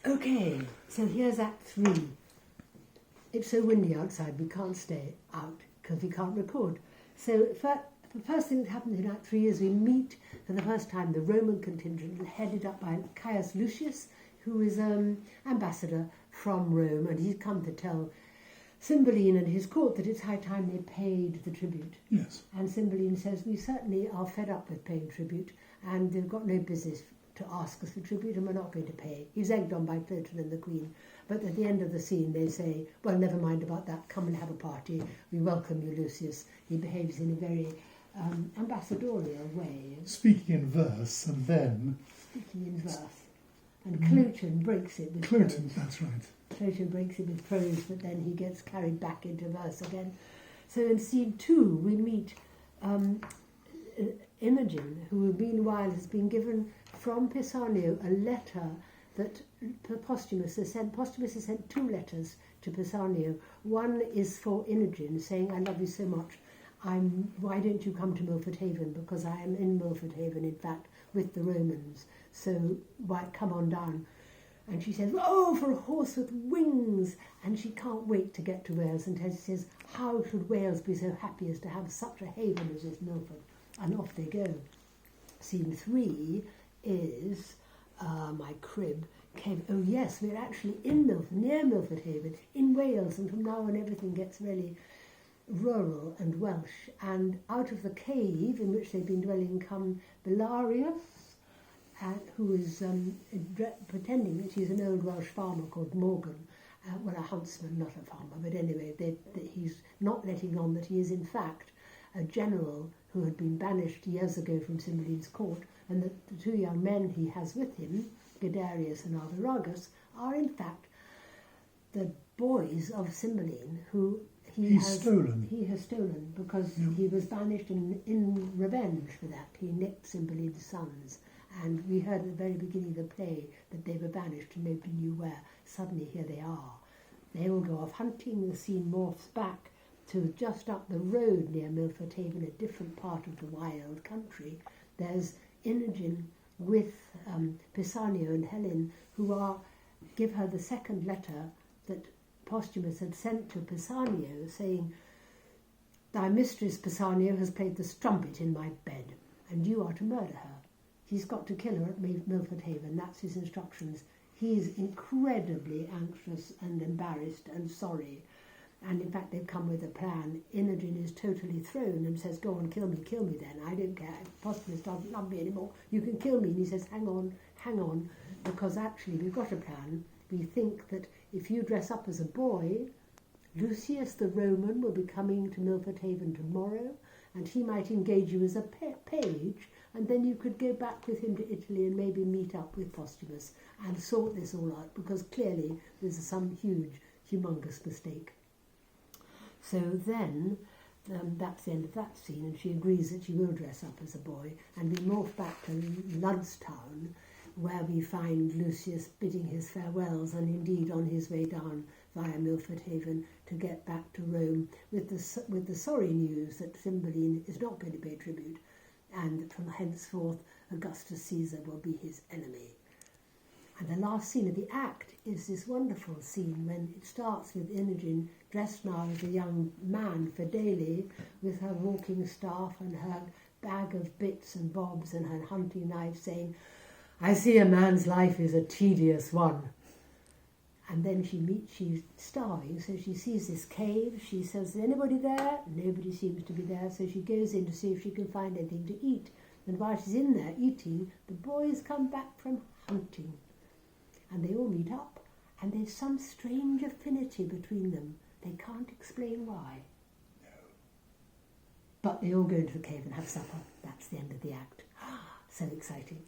Okay, so here's Act 3. It's so windy outside we can't stay out because we can't record. So the first thing that happens in Act 3 is we meet for the first time the Roman contingent headed up by Caius Lucius, who is ambassador from Rome, and he's come to tell Cymbeline and his court that it's high time they paid the tribute. Yes. And Cymbeline says, we certainly are fed up with paying tribute, and they've got no business to ask us for tribute, and we're not going to pay. He's egged on by Cloten and the Queen. But at the end of the scene, they say, well, never mind about that, come and have a party. We welcome you, Lucius. He behaves in a very ambassadorial way. Speaking in verse, and then... Speaking in verse. And Cloten breaks it with prose. That's right. Cloten breaks it with prose, but then he gets carried back into verse again. So in scene 2, we meet Imogen, who meanwhile has been given from Pisanio a letter that Posthumus has sent. Posthumus has sent 2 letters to Pisanio. One is for Imogen, saying, I love you so much. Why don't you come to Milford Haven? Because I am in Milford Haven, in fact, with the Romans. So why come on down? And she says, oh, for a horse with wings! And she can't wait to get to Wales. And she says, how should Wales be so happy as to have such a haven as this Milford? And off they go. Scene 3 is my crib came. Oh yes, we're actually in Milford, near Milford Haven, in Wales, and from now on everything gets really rural and Welsh. And out of the cave in which they've been dwelling come Belarius, who is pretending that he's an old Welsh farmer called Morgan. Well, a huntsman, not a farmer, but anyway, he's not letting on that he is in fact a general who had been banished years ago from Cymbeline's court, and that the 2 young men he has with him, Guiderius and Arviragus, are in fact the boys of Cymbeline who he has stolen because he was banished in revenge for that. He nicked Cymbeline's sons, and we heard at the very beginning of the play that they were banished and nobody knew where. Suddenly here they are. They all go off hunting. The scene morphs back to just up the road near Milford Haven, a different part of the wild country. There's Imogen with Pisanio and Helen, who give her the second letter that Posthumus had sent to Pisanio, saying, thy mistress Pisanio has played the strumpet in my bed, and you are to murder her. He's got to kill her at Milford Haven. That's his instructions. He's incredibly anxious and embarrassed and sorry. And in fact, they've come with a plan. Imogen is totally thrown and says, go on, kill me then. I don't care. Posthumus doesn't love me anymore. You can kill me. And he says, hang on, because actually we've got a plan. We think that if you dress up as a boy, Lucius the Roman will be coming to Milford Haven tomorrow, and he might engage you as a page, and then you could go back with him to Italy and maybe meet up with Posthumus and sort this all out, because clearly there's some huge, humongous mistake. So then, that's the end of that scene, and she agrees that she will dress up as a boy, and we morph back to Llysdinam, where we find Lucius bidding his farewells, and indeed on his way down via Milford Haven to get back to Rome with the sorry news that Cymbeline is not going to pay tribute, and that from henceforth Augustus Caesar will be his enemy. And the last scene of the act is this wonderful scene when it starts with Imogen dressed now as a young man, Fidele, with her walking staff and her bag of bits and bobs and her hunting knife, saying, I see a man's life is a tedious one. And then she's starving, so she sees this cave. She says, is anybody there? Nobody seems to be there, so she goes in to see if she can find anything to eat. And while she's in there eating, the boys come back from hunting. And they all meet up, and there's some strange affinity between them. They can't explain why. No. But they all go into the cave and have supper. That's the end of the act. So exciting.